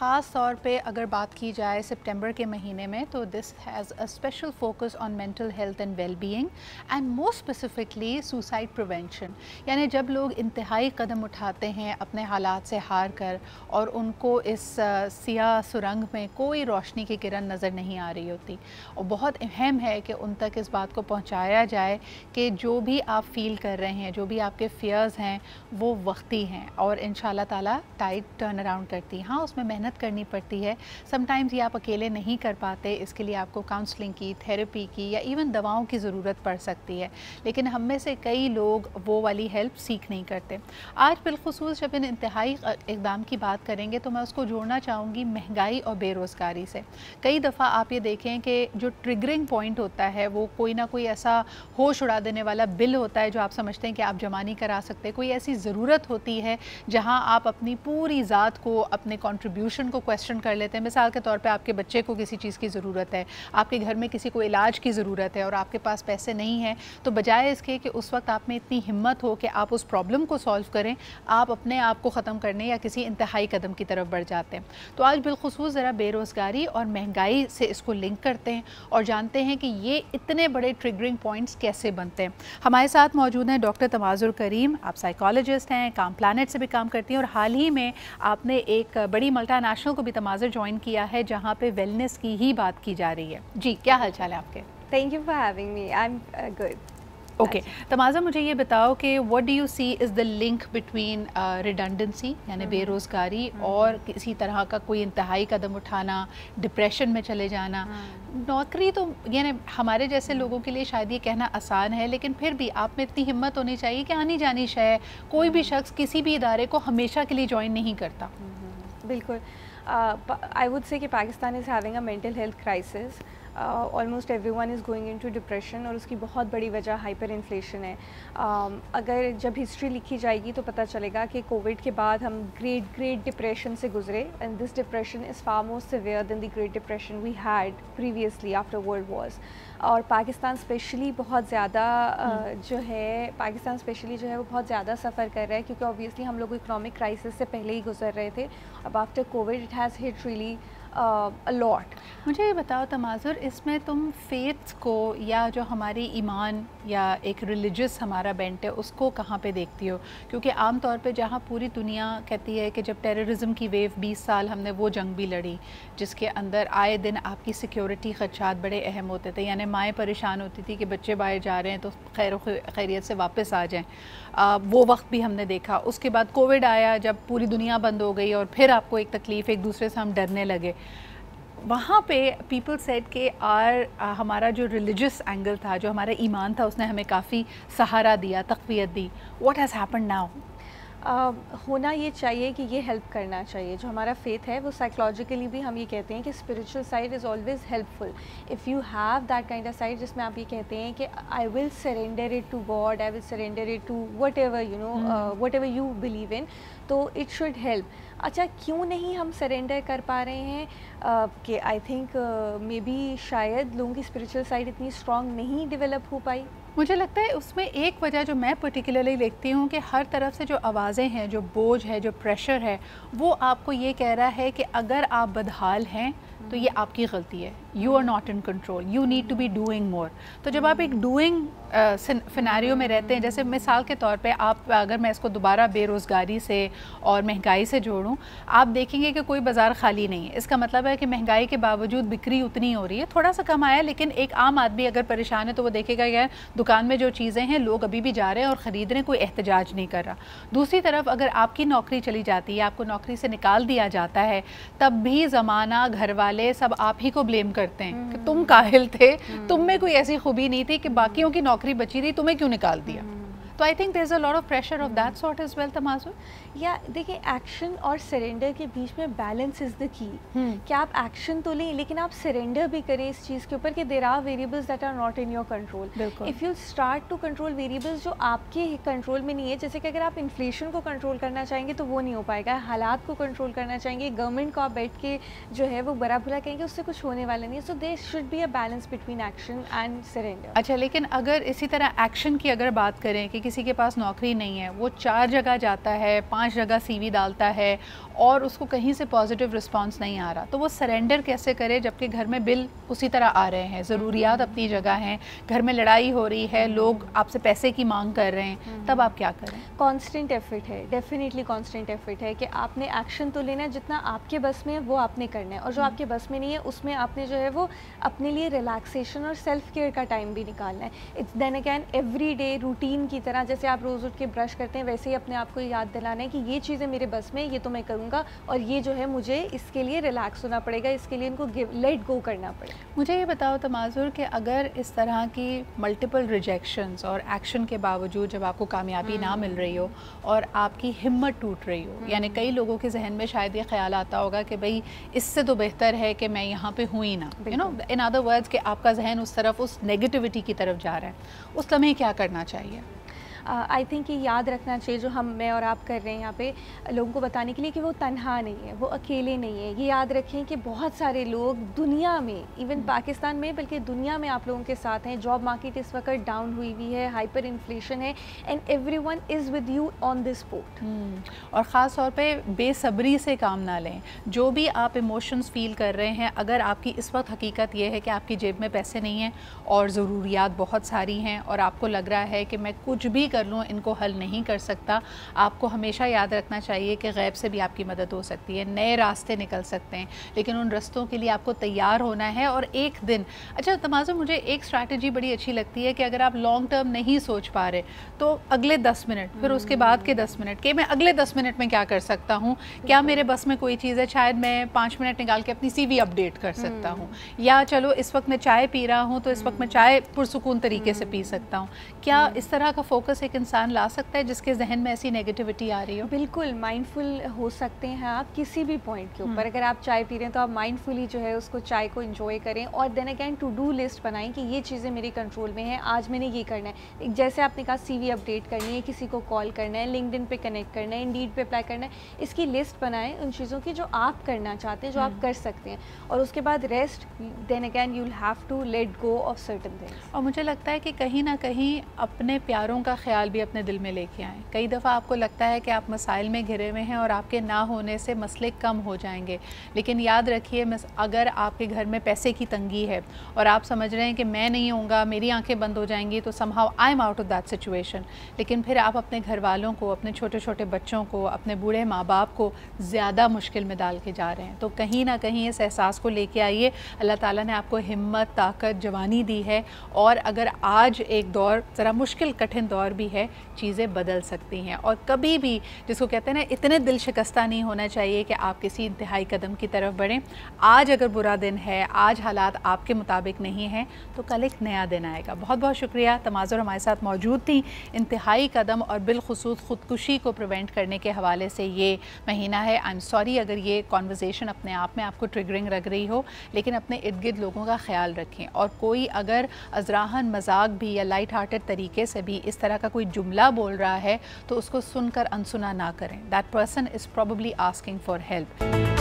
ख़ास तौर पे अगर बात की जाए सितंबर के महीने में तो this has a special focus on mental health and well being and more specifically suicide prevention. यानी जब लोग इंतहाई कदम उठाते हैं अपने हालात से हार कर और उनको इस सियाह सुरंग में कोई रोशनी की किरण नज़र नहीं आ रही होती, और बहुत अहम है कि उन तक इस बात को पहुंचाया जाए कि जो भी आप फील कर रहे हैं, जो भी आपके फियर्स हैं वो वक्ती हैं और इंशाल्लाह ताला टाइड टर्न अराउंड करती है। हाँ, उसमें मेहनत करनी पड़ती है, समटाइम्स ये आप अकेले नहीं कर पाते, इसके लिए आपको काउंसलिंग की, थेरेपी की या इवन दवाओं की ज़रूरत पड़ सकती है, लेकिन हम में से कई लोग वो वाली हेल्प सीख नहीं करते। आज बिलखुसूस जब इन इंतहाई इक़दाम की बात करेंगे तो मैं उसको जोड़ना चाहूँगी महंगाई और बेरोज़गारी से। कई दफ़ा आप ये देखें कि जो ट्रिगरिंग पॉइंट होता है वो कोई ना कोई ऐसा होश उड़ा देने वाला बिल होता है जो आप समझते हैं कि आप जमा नहीं करा सकते, कोई ऐसी ज़रूरत होती है जहां आप अपनी पूरी ज़ात को, अपने कंट्रीब्यूशन को क्वेश्चन कर लेते हैं। मिसाल के तौर पे आपके बच्चे को किसी चीज़ की ज़रूरत है, आपके घर में किसी को इलाज की ज़रूरत है और आपके पास पैसे नहीं हैं, तो बजाय इसके कि उस वक्त आप में इतनी हिम्मत हो कि आप उस प्रॉब्लम को सॉल्व करें, आप अपने आप को ख़त्म करने या किसी इंतहाई कदम की तरफ बढ़ जाते हैं। तो आज बिलखुसूस ज़रा बेरोज़गारी और महंगाई से इसको लिंक करते हैं और जानते हैं कि ये इतने बड़े ट्रिगरिंग पॉइंट्स कैसे बनते हैं। हमारे साथ मौजूद हैं डॉक्टर तमाज़ुर करीम, आप साइकोलॉजिस्ट हैं, काम प्लानट से भी काम करती हैं और हाल ही में आपने एक बड़ी मल्टीनेशनल को भी तमाज़ुर ज्वाइन किया है जहाँ पे वेलनेस की ही बात की जा रही है। जी, क्या हाल चाल है आपके? Thank you for having me, I am good. Okay, तमाज़ा मुझे ये बताओ कि what do you see is the link between redundancy यानी बेरोज़गारी और किसी तरह का कोई इंतहाई कदम उठाना, डिप्रेशन में चले जाना। नौकरी तो यानी हमारे जैसे लोगों के लिए शायद ये कहना आसान है, लेकिन फिर भी आप में इतनी हिम्मत होनी चाहिए कि आनी जानी शय कोई भी शख्स किसी भी इदारे को हमेशा के लिए ज्वाइन नहीं करता। बिल्कुल, आई वुड से कि Pakistan is having a mental health crisis. Almost everyone is going into depression और उसकी बहुत बड़ी वजह हाइपर इन्फ्लेशन है। अगर जब हिस्ट्री लिखी जाएगी तो पता चलेगा कि कोविड के बाद हम ग्रेट डिप्रेशन से गुजरे, and this depression is far more severe than the great depression we had previously after world wars. और पाकिस्तान स्पेशली बहुत ज़्यादा पाकिस्तान स्पेशली जो है वो बहुत ज़्यादा सफ़र कर रहा है, क्योंकि ऑब्वियसली हम लोग इकोनॉमिक क्राइसिस से पहले ही गुजर रहे थे। अब after Covid it has hit really a lot। मुझे ये बताओ तमाज़ुर, इसमें तुम फेथ को या जो हमारी ईमान या एक रिलीजियस हमारा बेंट है उसको कहाँ पे देखती हो? क्योंकि आम तौर पे जहाँ पूरी दुनिया कहती है कि जब टेररिज्म की वेव 20 साल हमने वो जंग भी लड़ी जिसके अंदर आए दिन आपकी सिक्योरिटी ख़दशात बड़े अहम होते थे, यानी माएँ परेशान होती थी कि बच्चे बाहर जा रहे हैं तो खैरियत से वापस आ जाएँ, वो वक्त भी हमने देखा। उसके बाद कोविड आया जब पूरी दुनिया बंद हो गई और फिर आपको एक तकलीफ़, एक दूसरे से हम डरने लगे। वहाँ पे पीपल सेड कि हमारा जो रिलीजियस एंगल था, जो हमारा ईमान था, उसने हमें काफ़ी सहारा दिया, तक़वियत दी। What has happened now? होना ये चाहिए कि ये हेल्प करना चाहिए। जो हमारा फेथ है वो साइकोलॉजिकली भी हम ये कहते हैं कि spiritual side is always helpful. If you have that kind of side जिसमें आप ये कहते हैं कि I will surrender it to God, I will surrender it to whatever you know, whatever you believe in, तो it should help. अच्छा, क्यों नहीं हम सरेंडर कर पा रहे हैं? कि आई थिंक मे बी शायद लोगों की स्पिरिचुअल साइड इतनी स्ट्रॉन्ग नहीं डेवलप हो पाई। मुझे लगता है उसमें एक वजह जो मैं पर्टिकुलरली देखती हूँ कि हर तरफ से जो आवाज़ें हैं, जो बोझ है, जो प्रेशर है, वो आपको ये कह रहा है कि अगर आप बदहाल हैं तो ये आपकी गलती है, you are not in control, you need to be doing more. तो जब आप एक डूइंग सिनेरियो में रहते हैं, जैसे मिसाल के तौर पे आप, अगर मैं इसको दोबारा बेरोज़गारी से और महंगाई से जोड़ूं, आप देखेंगे कि कोई बाज़ार खाली नहीं है। इसका मतलब है कि महंगाई के बावजूद बिक्री उतनी हो रही है, थोड़ा सा कम आया, लेकिन एक आम आदमी अगर परेशान है तो वो देखेगा यार दुकान में जो चीज़ें हैं लोग अभी भी जा रहे हैं और ख़रीद रहे हैं, कोई एहतजाज नहीं कर रहा। दूसरी तरफ अगर आपकी नौकरी चली जाती है, आपको नौकरी से निकाल दिया जाता है, तब भी ज़माना, घर वाले सब आप ही को ब्लेम करते हैं कि तुम काहिल थे, तुम में कोई ऐसी खूबी नहीं थी कि बाकियों की नौकरी बची रही, तुम्हें क्यों निकाल दिया? तो I think there is a lot of pressure of that sort as well तमाज़ुर। या देखिए, एक्शन और सरेंडर के बीच में बैलेंस इज़ द की। कि आप एक्शन तो लें लेकिन आप सरेंडर भी करें इस चीज़ के ऊपर कि there are variables that are not in your control. If you start to control variables जो आपके कंट्रोल में नहीं है, जैसे कि अगर आप इन्फ्लेशन को कंट्रोल करना चाहेंगे तो वो नहीं हो पाएगा, हालात को कंट्रोल करना चाहेंगे, गवर्नमेंट को आप बैठ के जो है वो बड़ा बुरा कहेंगे, उससे कुछ होने वाला नहीं है। So there should be a balance between action and surrender. अच्छा, लेकिन अगर इसी तरह एक्शन की अगर बात करें कि کسی کے پاس نوکری نہیں ہے، وہ 4 جگہ جاتا ہے، 5 جگہ سی وی ڈالتا ہے اور اس کو کہیں سے پازیٹیو رسپانس نہیں آ رہا، تو وہ سرنڈر کیسے کرے جبکہ گھر میں بل اسی طرح آ رہے ہیں، ضروریات اپنی جگہ ہیں، گھر میں لڑائی ہو رہی ہے، لوگ آپ سے پیسے کی مانگ کر رہے ہیں، تب آپ کیا کریں؟ کانسٹنٹ ایفرٹ ہے، ڈیفینیٹلی کانسٹنٹ ایفرٹ ہے کہ آپ نے ایکشن تو لینا ہے، جتنا آپ کے بس میں ہے وہ آپ نے کرنا ہے، اور جو آپ کے بس میں نہیں ہے اس میں آپ نے جو ہے وہ اپنے لیے ریلیکسیشن اور سیلف کیئر کا ٹائم بھی نکالنا ہے. It's then again every day routine کی طرح، جیسے آپ روز اٹھ کے برش کرتے ہیں ویسے ہی اپنے آپ کو یاد دلانا ہے کہ یہ چیزیں میرے بس میں، یہ تو میں کروں گا، اور یہ جو ہے مجھے اس کے لیے ریلیکس ہونا پڑے گا، اس کے لیے ان کو لیٹ گو کرنا پڑے گا. مجھے یہ بتاؤ تماظر کہ اگر اس طرح کی ملٹیپل ریجیکشنز اور ایکشن کے باوجود جب آپ کو کامیابی نہ مل رہی ہو اور آپ کی ہمت ٹوٹ رہی ہو، یعنی کئی لوگوں کے ذہن میں شاید یہ خیال آتا ہوگا کہ بھئی اس سے تو بہتر ہے کہ میں یہاں پہ ہوں ہی نہ، ان ادر ورڈز کہ آپ کا ذہن اس طرف، اس نیگیٹیوٹی کی طرف جا رہا ہے، اس لمحے کیا کرنا چاہیے؟ آئی تھنک یہ یاد رکھنا چاہیے جو میں اور آپ کر رہے ہیں یہاں پہ لوگوں کو بتانے کے لیے کہ وہ تنہا نہیں ہے، وہ اکیلے نہیں ہے. یہ یاد رکھیں کہ بہت سارے لوگ دنیا میں، ایون پاکستان میں بلکہ دنیا میں آپ لوگوں کے ساتھ ہیں. جاب مارکیٹ اس وقت ڈاؤن ہوئی ہوئی ہے، ہائپر انفلیشن ہے، and everyone is with you on this boat. اور خاص طور پہ بے صبری سے کام نہ لیں. جو بھی آپ ایموشنز فیل کر رہے ہیں، اگر آپ کی اس وقت حقیقت یہ ہے کہ آپ کی جیب میں پیسے نہیں ہیں اور ضروریات بہت ساری ہیں اور آپ کو لگ رہا ہے کہ میں کچھ بھی کر لوں ان کو حل نہیں کر سکتا، آپ کو ہمیشہ یاد رکھنا چاہیے کہ غیب سے بھی آپ کی مدد ہو سکتی ہے، نئے راستے نکل سکتے ہیں، لیکن ان رستوں کے لیے آپ کو تیار ہونا ہے. اور ایک دن اچھا تماظر، مجھے ایک اسٹریٹجی بڑی اچھی لگتی ہے کہ اگر آپ لانگ ٹرم نہیں سوچ پا رہے تو اگلے 10 منٹ، پھر اس کے بعد کے 10 منٹ کہ میں اگلے 10 منٹ میں کیا کر سکتا ہوں، کیا میرے بس میں کوئی چیز ہے، شاید میں 5 منٹ نکال کے اپنی سی وی اپڈیٹ کر سکتا ہوں، یا چلو اس وقت میں چائے پی رہا ہوں تو اس وقت میں چائے پرسکون طریقے سے پی سکتا ہوں. کیا اس طرح کا فوکس ایک انسان لا سکتا ہے جس کے ذہن میں ایسی نیگیٹیوٹی آ رہی ہو؟ بالکل مائنڈ فل ہو سکتے ہیں آپ کسی بھی پوائنٹ کے اوپر. اگر آپ چائے پی رہے ہیں تو آپ مائنڈ فلی جو ہے اس کو چائے کو انجوائے کریں، اور then again to do list بنائیں کہ یہ چیزیں میرے کنٹرول میں ہیں، آج میں نے یہ کرنا ہے. جیسے آپ نے کہا سی وی اپڈیٹ کرنی ہے، کسی کو کال کرنا ہے، لنکڈ ان پہ کنیکٹ کرنا ہے، انڈیڈ پہ اپلائی کرنا ہے. اس کی لسٹ بنائیں ان چیزوں کی جو آپ کرنا چاہتے ہیں، جو آپ کر سکتے ہیں، اور اس کے بعد rest. Then again you will have to let go of certain things. اور مجھے لگتا ہے کہ کہیں نہ کہیں اپنے پیاروں کا خیال بھی اپنے دل میں لے کے آئیں. کئی دفعہ آپ کو لگتا ہے کہ آپ مسائل میں گھرے ہوئے ہیں اور آپ کے نہ ہونے سے مسئلے کم ہو جائیں گے، لیکن یاد رکھیے اگر آپ کے گھر میں پیسے کی تنگی ہے اور آپ سمجھ رہے ہیں کہ میں نہیں ہوں گا، میری آنکھیں بند ہو جائیں گی، تو somehow I'm out of that situation، لیکن پھر آپ اپنے گھر والوں کو، اپنے چھوٹے چھوٹے بچوں کو، اپنے بوڑھے ماں باپ کو زیادہ مشکل میں ڈال کے جا رہے ہیں. تو کہیں نہ کہیں اس احساس کو لے کے آئیے. اللہ تعالیٰ نے آپ کو ہمت، طاقت، جوانی دی ہے، اور اگر آج ایک دور ذرا مشکل کٹھن دور بھی ہے، چیزیں بدل سکتی ہیں. اور کبھی بھی جس کو کہتے ہیں نا، اتنے دل شکستہ نہیں ہونا چاہیے کہ آپ کسی انتہائی قدم کی طرف بڑھیں. آج اگر برا دن ہے، آج حالات آپ کے مطابق نہیں ہیں، تو کل ایک نیا دن آئے گا. بہت بہت شکریہ تماظر ہمارے ساتھ موجود تھیں. انتہائی قدم اور بالخصوص خودکشی کو پریونٹ کرنے کے حوالے سے یہ مہینہ ہے. آئی ایم سوری اگر یہ کانورزیشن اپنے آپ میں آپ کو ٹریگرنگ لگ رہی ہو، لیکن اپنے ارد گرد لوگوں کا خیال رکھیں. اور کوئی اگر ازراہن مذاق بھی یا لائٹ ہارٹڈ طریقے سے بھی اس طرح کا کوئی جملہ بول رہا ہے تو اس کو سن کر انسنا نہ کریں. That person is probably asking for help.